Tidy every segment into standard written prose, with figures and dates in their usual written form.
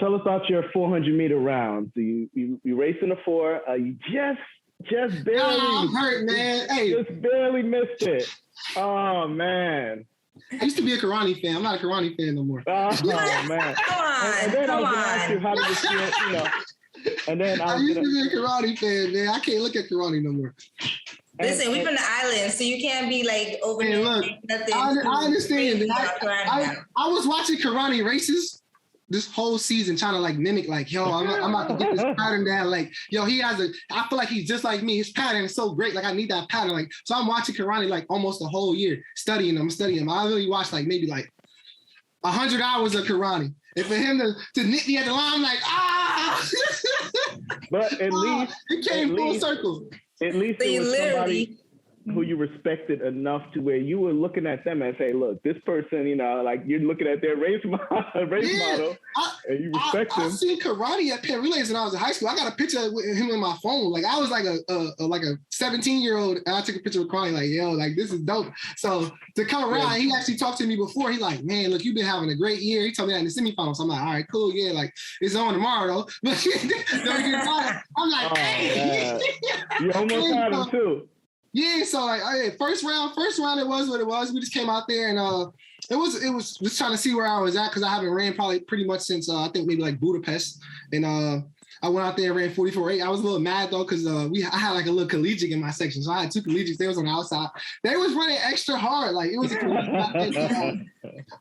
tell us about your 400-meter rounds. You race in the 4. You just barely. I'm hurt, man. Hey, just barely missed it. Oh man. I used to be a Karani fan. I'm not a Karani fan no more. Oh man. Come on. And then I was gonna ask you how did it feel, And then I used to be a Karani fan, man. I can't look at Karani no more. Listen, we from the island, so you can't be like over there. Look, nothing. I understand. I was watching Karani races this whole season, trying to like mimic, like, yo, I'm about to get this pattern down. Like, yo, I feel like he's just like me. His pattern is so great. Like, I need that pattern. Like, so I'm watching Karani like almost the whole year, studying him. I really watched like maybe like 100 hours of Karani. And for him to knit me at the line, I'm like, ah! But at least it came full circle. At least it was somebody who you respected enough to where you were looking at them and say, look, this person, like you're looking at their race model and you respect him. I've seen Karate at Penn Relays when I was in high school. I got a picture with him on my phone. Like I was like a 17-year-old and I took a picture with Karate like, yo, like this is dope. So to come around, he actually talked to me before. He like, man, look, you've been having a great year. He told me that in the semifinals. So I'm like, all right, cool. Yeah, like it's on tomorrow though. But I'm like, hey. You almost had him too. Yeah, so like first round, it was what it was. We just came out there and it was just trying to see where I was at because I haven't ran probably pretty much since I think maybe like Budapest. And I went out there and ran 44.8. I was a little mad though because I had like a little collegiate in my section, so I had two collegiates. They was on the outside. They was running extra hard, like it was a collegiate.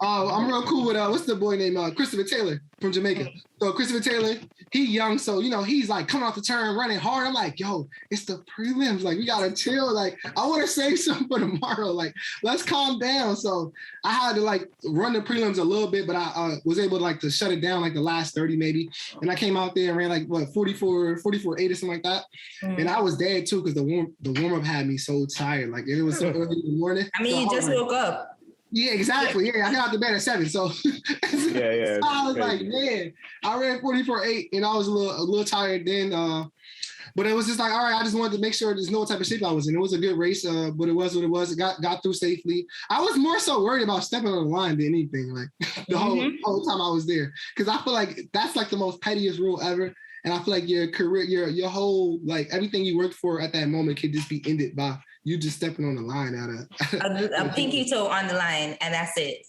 I'm real cool with what's the boy named Christopher Taylor from Jamaica. So Christopher Taylor, he young, so he's like coming off the turn, running hard. I'm like, yo, it's the prelims. Like we gotta chill. Like I want to save something for tomorrow. Like let's calm down. So I had to like run the prelims a little bit, but I was able to like to shut it down like the last 30 maybe. And I came out there and ran like 44.8 or something like that. And I was dead too because the warm up had me so tired. Like it was so early in the morning. I mean, you just woke up. Yeah, exactly. Yeah, I got out to bed at 7. So, so I was like, man, I ran 44.8 and I was a little tired then. But it was just like, all right, I just wanted to make sure there's no type of shape I was in. It was a good race, but it was what it was. It got through safely. I was more so worried about stepping on the line than anything, like the whole time I was there. Because I feel like that's like the most pettiest rule ever. And I feel like your career, your whole, like everything you worked for at that moment could just be ended by you just stepping on the line a pinky toe on the line, and that's it.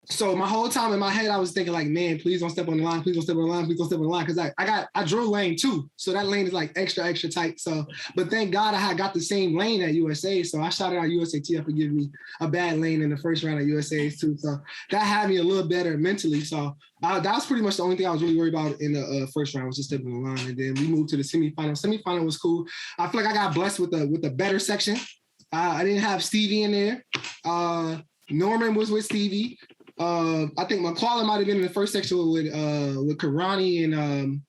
So my whole time in my head, I was thinking like, man, please don't step on the line. Please don't step on the line. Please don't step on the line. Cause I drove lane 2. So that lane is like extra tight. So, but thank God I had got the same lane at USA. So I shouted out USATF for giving me a bad lane in the first round at USA's too. So that had me a little better mentally. So that was pretty much the only thing I was really worried about in the first round was just stepping on the line. And then we moved to the semifinal. Semifinal was cool. I feel like I got blessed with a better section. I didn't have Stevie in there. Norman was with Stevie. I think McClellan might have been in the first section with Karani and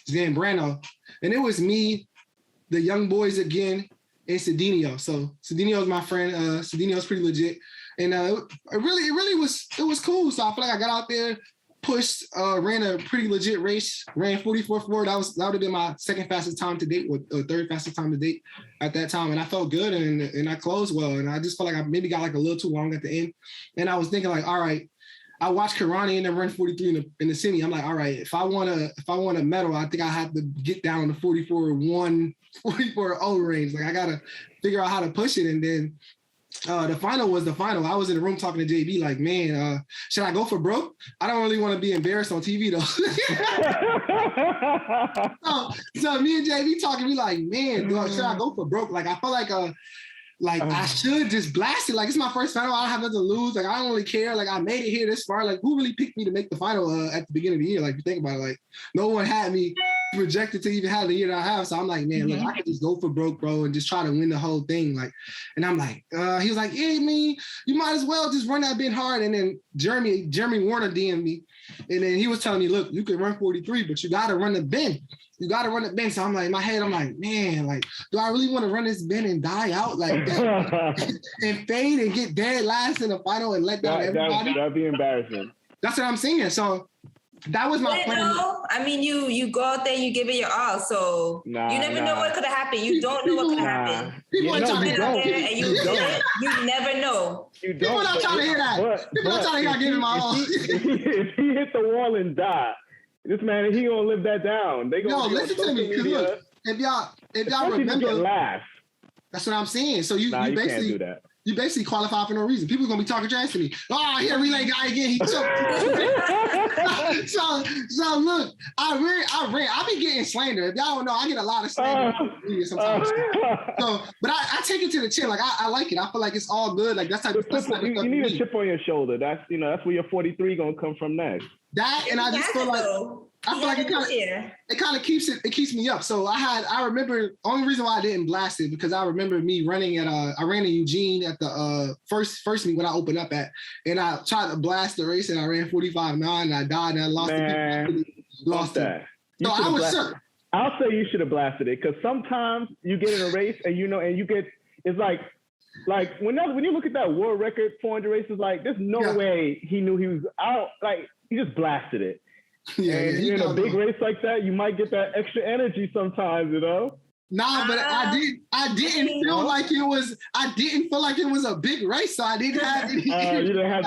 Zambrano. And it was me, the young boys again, and Cedinho. So Cedinho was my friend. Cedinho's pretty legit. And it really was cool. So I feel like I got out there, pushed, ran a pretty legit race, ran 44.4. That would have been my second fastest time to date, or third fastest time to date at that time. And I felt good and I closed well. And I just felt like I maybe got like a little too long at the end. And I was thinking like, all right, I watched Karani and then run 43 in the semi. I'm like, all right, if I want a medal, I think I have to get down to 44.1, 44.0 range. Like I gotta figure out how to push it. And then the final was the final. I was in the room talking to JB like, man, should I go for broke? I don't really want to be embarrassed on TV though. so me and JB talking, we like, man, should I go for broke? Like I felt like I should just blast it. Like it's my first final. I don't have nothing to lose. Like I don't really care. Like I made it here this far. Like who really picked me to make the final at the beginning of the year? Like you think about it, like no one had me projected to even have the year that I have. So I'm like, man, look, I could just go for broke, bro, and just try to win the whole thing. Like, and I'm like, he was like, yeah, man, you might as well just run that bit hard. And then Jeremy Warner DM'd me. And then he was telling me, look, you can run 43, but you got to run the bend. You got to run the bend. So I'm like, in my head, I'm like, man, like, do I really want to run this bend and die out? Like, and fade and get dead last in the final and let down everybody? That'd be embarrassing. That's what I'm saying. So that was my plan. No, I mean, you go out there, you give it your all. So you never know what could have happened. You don't know what could have happened. People are trying to hear that. You never know. People are not trying to hear that. People are trying to hear I give it my all. If he hit the wall and die, This man, he gonna live that down. They gonna listen to me, because look, if y'all remember, laugh. That's what I'm saying. So you basically can't do that. You basically qualify for no reason. People are gonna be talking trash to me. Oh, here relay guy again. He choked. so look, I ran. I be getting slandered. If y'all don't know, I get a lot of slander sometimes. But I take it to the chin. Like I like it. I feel like it's all good. Like that's you need a chip on your shoulder. That's that's where your 43 gonna come from next. That and I just feel like it kind of keeps me up. So I remember only reason why I didn't blast it because I remember me running I ran in Eugene at the first meet when I opened up at, and I tried to blast the race and I ran 45.9 and I died and I lost it. So I was shook. I'll say you should have blasted it because sometimes you get in a race and you get it's like when you look at that world record 400 races, like there's no way he knew he was out. Like he just blasted it. And you're in a big race like that, you might get that extra energy sometimes, Nah, but I didn't feel like it was a big race, so I didn't have any. You didn't have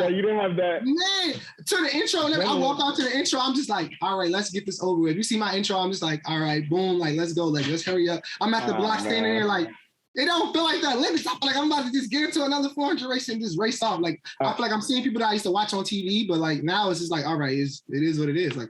that. Man, to the intro, I walked out to the intro. I'm just like, all right, let's get this over with. You see my intro, I'm just like, all right, boom, like let's go, like let's hurry up. I'm at the block standing there like. It don't feel like that limits. I feel like I'm about to just get into another 400 race and just race off. Like I feel like I'm seeing people that I used to watch on TV, but like now it's just like, all right, it is what it is. Like.